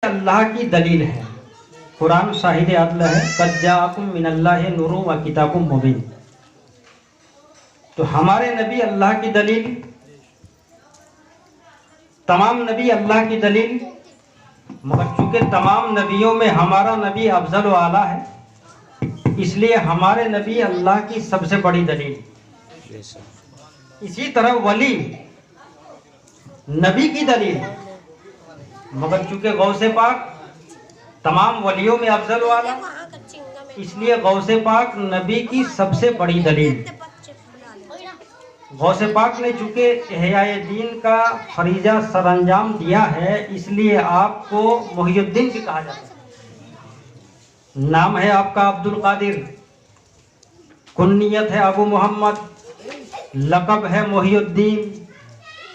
اللہ کی دلیل ہے، قرآن شاہد عدل ہے، قد جاءکم من اللہ نور و کتاب مبین۔ تو ہمارے نبی اللہ کی دلیل، تمام نبی اللہ کی دلیل، مگر چونکہ تمام نبیوں میں ہمارا نبی افضل و اعلیٰ ہے، اس لیے ہمارے نبی اللہ کی سب سے بڑی دلیل۔ اسی طرح ولی نبی کی دلیل، مگر چونکہ غوث پاک تمام ولیوں میں افضل و اعلیٰ، اس لیے غوث پاک نبی کی سب سے بڑی دلیل۔ غوث پاک نے چونکہ احیاء دین کا فریضہ سر انجام دیا ہے، اس لیے آپ کو محی الدین بھی کہا جاتا ہے۔ نام ہے آپ کا عبد القادر، کنیت ہے ابو محمد، لقب ہے محی الدین۔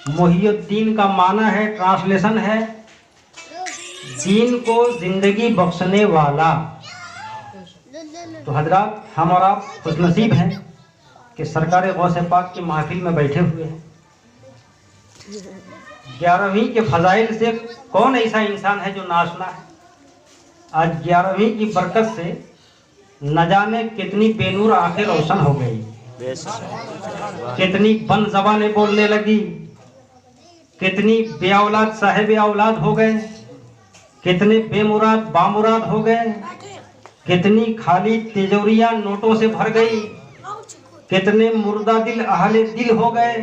محی الدین کا معنی ہے، ٹرانسلیشن ہے، دین کو زندگی بخشنے والا۔ تو حضرات، ہم اور آپ خوش نصیب ہیں کہ سرکار غوث پاک کی محفل میں بیٹھے ہوئے ہیں۔ 11ویں کے فضائل سے کون ایسا انسان ہے جو ناشنا ہے؟ آج 11ویں کی برکت سے نہ جانے کتنی بے نور آنکھیں روشن ہو گئی، کتنی بند زبانیں بولنے لگی، کتنی بے اولاد صاحب اولاد ہو گئے، کتنے بے مراد بامراد ہو گئے، کتنی خالی تجوریاں نوٹوں سے بھر گئی، کتنے مردہ دل اہل دل ہو گئے۔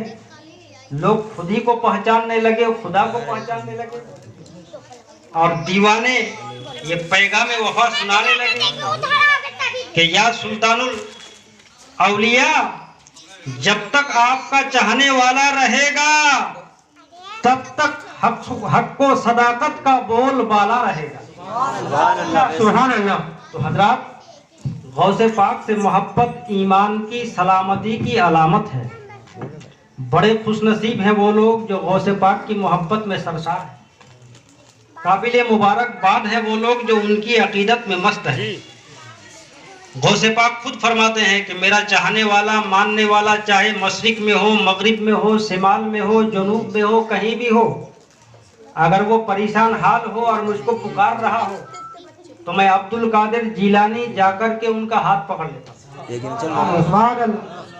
لوگ خود ہی کو پہچاننے لگے، خدا کو پہچاننے لگے، اور دیوانے یہ پیغام وفا سنانے لگے کہ یا سلطان الاولیاء، جب تک آپ کا چاہنے والا رہے گا تب تک حق و صداقت کا بول بالا رہے گا۔ سبحان اللہ۔ تو حضرات، غوث پاک سے محبت ایمان کی سلامتی کی علامت ہے۔ بڑے خوش نصیب ہیں وہ لوگ جو غوث پاک کی محبت میں سرشار ہیں۔ قابل مبارکباد ہے وہ لوگ جو ان کی عقیدت میں مست ہیں۔ غوث پاک خود فرماتے ہیں کہ میرا چاہنے والا، ماننے والا، چاہے مشرق میں ہو، مغرب میں ہو، شمال میں ہو، جنوب میں ہو، کہیں بھی ہو، اگر وہ پریشان حال ہو اور مجھ کو پکار رہا ہو تو میں عبد القادر جیلانی جا کر کے ان کا ہاتھ پکڑ لیتا ہوں۔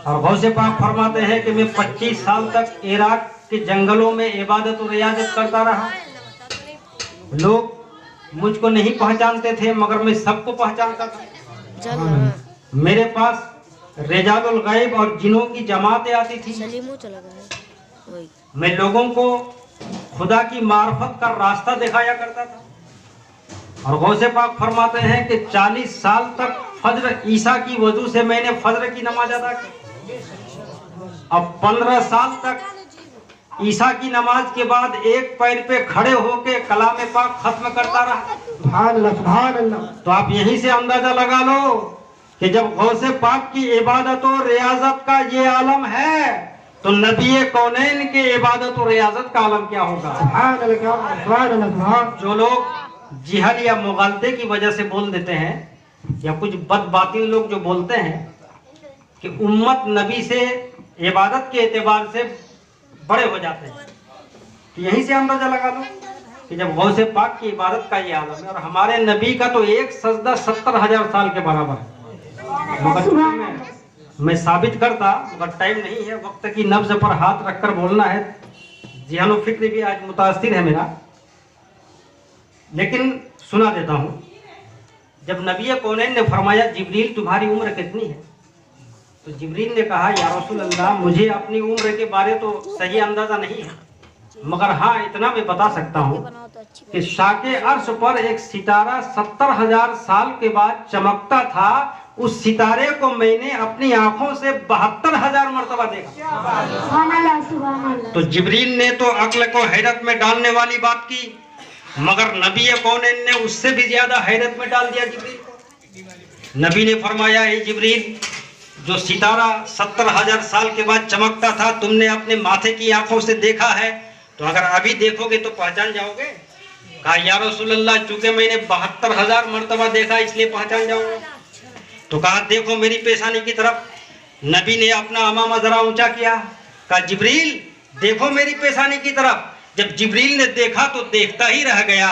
اور غوث پاک فرماتے ہیں کہ میں 25 سال تک عراق کے جنگلوں میں عبادت و ریاضت کرتا رہا۔ لوگ مجھ کو نہیں پہچانتے تھے مگر میں سب کو پہچانتا تھا۔ میرے پاس رجال الغیب اور جنوں کی جماعتیں آتی تھی۔ میں لوگوں کو خدا کی معرفت کا راستہ دکھایا کرتا تھا۔ اور غوث پاک فرماتے ہیں کہ 40 سال تک فجر عیسیٰ کی وضو سے میں نے فجر کی نماز ادا کی۔ اب 15 سال تک عیسیٰ کی نماز کے بعد ایک پیر پہ کھڑے ہو کے کلام پاک ختم کرتا رہا۔ سبحان اللہ۔ تو آپ یہیں سے اندازہ لگا لو کہ جب غوث پاک کی عبادت و ریاضت کا یہ عالم ہے تو نبی کونین کے عبادت و ریاضت کا عالم کیا ہوگا؟ جو لوگ جہل یا مغالطے کی وجہ سے بول دیتے ہیں، یا کچھ بد باطل لوگ جو بولتے ہیں کہ امت نبی سے عبادت کے اعتبار سے بڑے ہو جاتے ہیں، تو یہیں سے اندازہ لگا لو کہ جب غوث پاک کی عبادت کا یہ عالم ہے، اور ہمارے نبی کا تو ایک سجدہ 70,000 سال کے برابر ہے۔ مگر میں ثابت کرتا، مگر ٹائم نہیں ہے، وقت کی نبض پر ہاتھ رکھ کر بولنا ہے، ذہن و فکر بھی آج متاثر ہے میرا، لیکن سنا دیتا ہوں۔ جب نبی کونین نے فرمایا جبریل تمہاری عمر کتنی ہے، تو جبریل نے کہا یا رسول اللہ مجھے اپنی عمر کے بارے تو صحیح اندازہ نہیں ہے، مگر ہاں اتنا میں بتا سکتا ہوں کہ شاک عرش پر ایک ستارہ 70,000 سال کے بعد چمکتا تھا، اس ستارے کو میں نے اپنی آنکھوں سے 72,000 مرتبہ دیکھا۔ تو جبریل نے تو عقل کو حیرت میں ڈالنے والی بات کی، مگر نبی کونین نے اس سے بھی زیادہ حیرت میں ڈال دیا جبریل کو۔ نبی نے فرمایا اے جبریل، جو ستارہ 70,000 سال کے بعد چمکتا تھا تم نے اپنے ماتھے کی آنکھوں سے دیکھا ہے، تو اگر ابھی دیکھو گے تو پہچان جاؤ گے؟ کہا یا رسول اللہ چونکہ میں نے 72,000 مرتبہ دیکھا اس لیے پہچان جاؤں گا۔ تو کہا دیکھو میری پیشانی کی طرف۔ نبی نے اپنا امامہ ذرا اونچا کیا، کہا جبریل دیکھو میری پیشانی کی طرف۔ جب جبریل نے دیکھا تو دیکھتا ہی رہ گیا.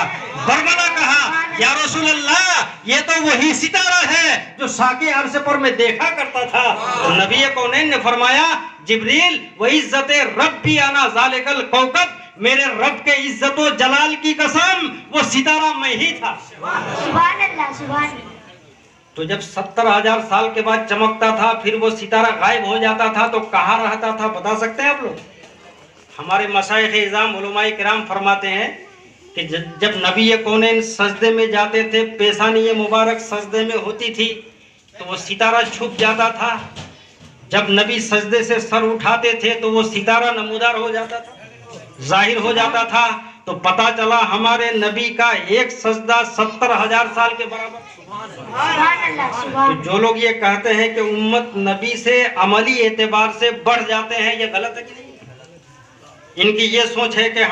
برملا کہا یا رسول اللہ یہ تو وہی ستارہ ہے جو ساقِ عرص پر میں دیکھا کرتا تھا. تو نبی کونین نے فرمایا جبریل وعزت ربی انا ذالک الکوکب، میرے رب کے عزت و جلال کی قسم وہ ستارہ میں ہی تھا. سبحان اللہ سبحان اللہ. تو جب 70,000 سال کے بعد چمکتا تھا پھر وہ ستارہ غائب ہو جاتا تھا تو کہاں رہتا تھا بتا سکتے ہیں آپ لوگ؟ ہمارے مشائخ اعظام علماء کرام فرماتے ہیں کہ جب نبی کونین سجدے میں جاتے تھے، پیشانی مبارک سجدے میں ہوتی تھی تو وہ ستارہ چھپ جاتا تھا. جب نبی سجدے سے سر اٹھاتے تھے تو وہ ستارہ نمودار ہو جاتا تھا، ظاہر ہو جاتا تھا. تو پتا چلا ہمارے نبی کا ایک سجدہ 70,000 سال کے برابر. سبحان اللہ تو سبحان جو لوگ یہ کہتے ہیں کہ امت نبی سے عملی اعتبار سے بڑھ جاتے ہیں، یہ غلط ہے کہ نہیں؟ ان کی یہ سوچ ہے کہ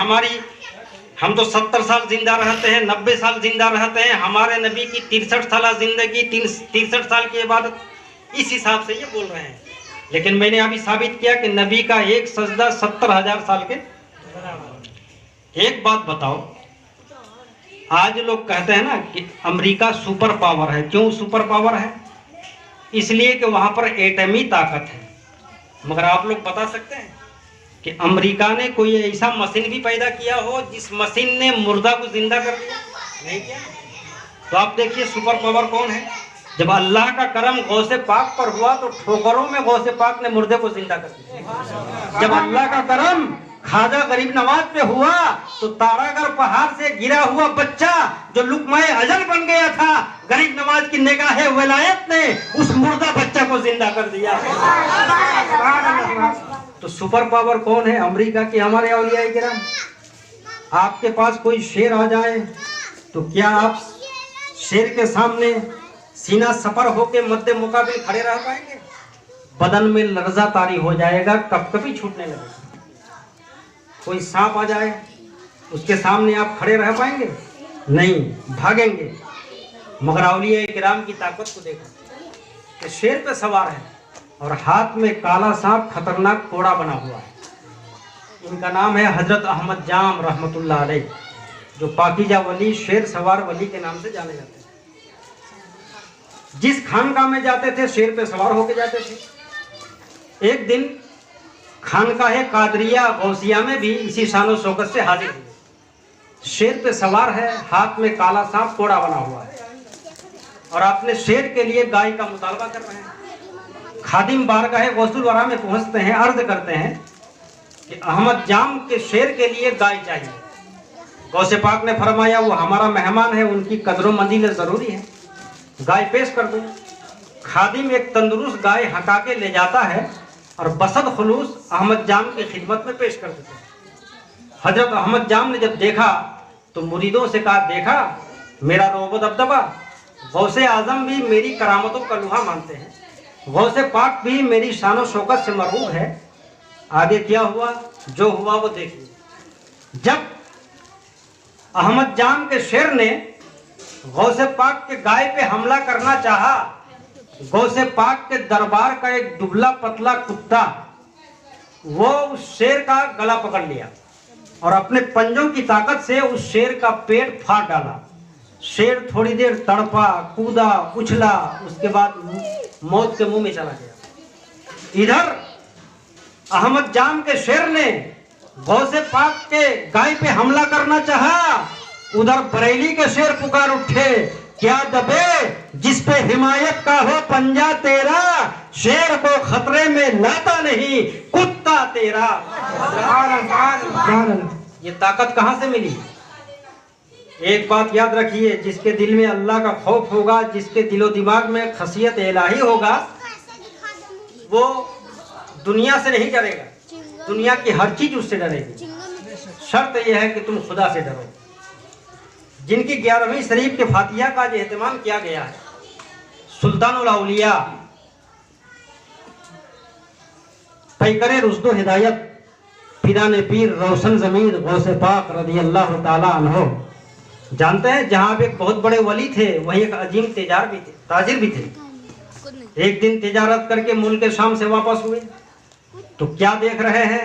ہم تو 70 سال زندہ رہتے ہیں، 90 سال زندہ رہتے ہیں، ہمارے نبی کی 63 سالہ زندگی، 63 سال کی عبادت، اس حساب سے یہ بول رہے ہیں. لیکن میں نے ابھی ثابت کیا کہ نبی کا ایک سجدہ 70,000 سال کے. ایک بات بتاؤ، آج لوگ کہتے ہیں نا کہ امریکہ سپر پاور ہے. کیوں سپر پاور ہے؟ اس لیے کہ وہاں پر ایٹمی طاقت ہے. مگر آپ لوگ بتا سکتے ہیں کہ امریکہ نے کوئی ایسا مشین بھی پیدا کیا ہو جس مشین نے مردہ کو زندہ کر دیا؟ نہیں کیا. تو آپ دیکھیے سپر پاور کون ہے. جب اللہ کا کرم غوث پاک پر ہوا تو ٹھوکروں میں غوث پاک نے مردے کو زندہ کر دیا. جب اللہ کا کرم خواجہ غریب نواز پہ ہوا تو تارا گڑھ پہاڑ سے گرا ہوا بچہ جو لقمہ اجل بن گیا تھا، غریب نواز کی نگاہ ولایت نے اس مردہ بچہ کو زندہ کر دیا. تو سپر پاور کون ہے؟ امریکہ کے ہمارے اولیاء کرام. آپ کے پاس کوئی شیر آ جائے تو کیا آپ شیر کے سامنے سینہ سپر ہو کے مد مقابل کھڑے رہ پائیں گے؟ بدن میں لرزہ طاری ہو جائے گا، کب کبھی چھوٹنے لگے گا. کوئی سانپ آ جائے اس کے سامنے آپ کھڑے رہ پائیں گے؟ نہیں، بھاگیں گے. مگر اولیاء کرام کی طاقت کو دیکھو کہ شیر پہ سوار ہے اور ہاتھ میں کالا سانپ خطرناک کوڑا بنا ہوا ہے. ان کا نام ہے حضرت احمد جام رحمت اللہ علیہ، جو پاکیزہ ولی، شیر سوار ولی کے نام سے جانے جاتے ہیں. جس خانقاہ میں جاتے تھے شیر پہ سوار ہو کے جاتے تھے. ایک دن خانقاہ قادریہ غوثیہ میں بھی اسی شان و شوکت سے حاضر ہوئے. شیر پہ سوار ہے، ہاتھ میں کالا سانپ کوڑا بنا ہوا ہے اور اپنے شیر کے لیے گائے کا مطالبہ کر رہے ہیں. خادم بارگاہ غوث الورا میں پہنچتے ہیں، عرض کرتے ہیں کہ احمد جام کے شیر کے لیے گائے چاہیے. غوث پاک نے فرمایا وہ ہمارا مہمان ہے، ان کی قدر و منزلت ضروری ہے، گائے پیش کر دو. خادم ایک تندرست گائے ہٹا کے لے جاتا ہے اور بسد خلوص احمد جام کی خدمت میں پیش کر دیتے ہیں. حضرت احمد جام نے جب دیکھا تو مریدوں سے کہا دیکھا میرا روب و دبدبا، غوث اعظم بھی میری کرامتوں کا لوہا مانتے ہیں، غوث پاک بھی میری شان و شوکت سے مرغوب ہے. آگے کیا ہوا؟ جو ہوا وہ دیکھیے. جب احمد جام کے شیر نے غوث پاک کے گائے پہ حملہ کرنا چاہا، غوث پاک کے دربار کا ایک دبلا پتلا کتا وہ اس شیر کا گلا پکڑ لیا اور اپنے پنجوں کی طاقت سے اس شیر کا پیٹ پھاڑ ڈالا. شیر تھوڑی دیر تڑپا، کودا، اچھلا، اس کے بعد موت کے منہ میں چلا گیا. ادھر احمد جام کے شیر نے غوث پاک کے گائے پہ حملہ کرنا چاہا، ادھر بریلی کے شیر پکار اٹھے کیا دبے جس پہ حمایت کا ہو پنجا تیرا، شیر کو خطرے میں لاتا نہیں کتا تیرا. یہ طاقت کہاں سے ملی؟ ایک بات یاد رکھیے، جس کے دل میں اللہ کا خوف ہوگا، جس کے دل و دماغ میں خشیت الہی ہوگا، وہ دنیا سے نہیں ڈرے گا، دنیا کی ہر چیز اس سے ڈرے گی. شرط یہ ہے کہ تم خدا سے ڈرو. جن کی 11ویں شریف کے فاتحہ کا جو اہتمام کیا گیا ہے، سلطان الاولیاء پیکر رشد و ہدایت پیران پیر روشن ضمیر غوث پاک رضی اللہ تعالی عنہ. جانتے ہیں جہاں اب ایک بہت بڑے ولی تھے وہیں ایک عظیم تاجر بھی تھے. ایک دن تجارت کر کے ملک شام سے واپس ہوئے تو کیا دیکھ رہے ہیں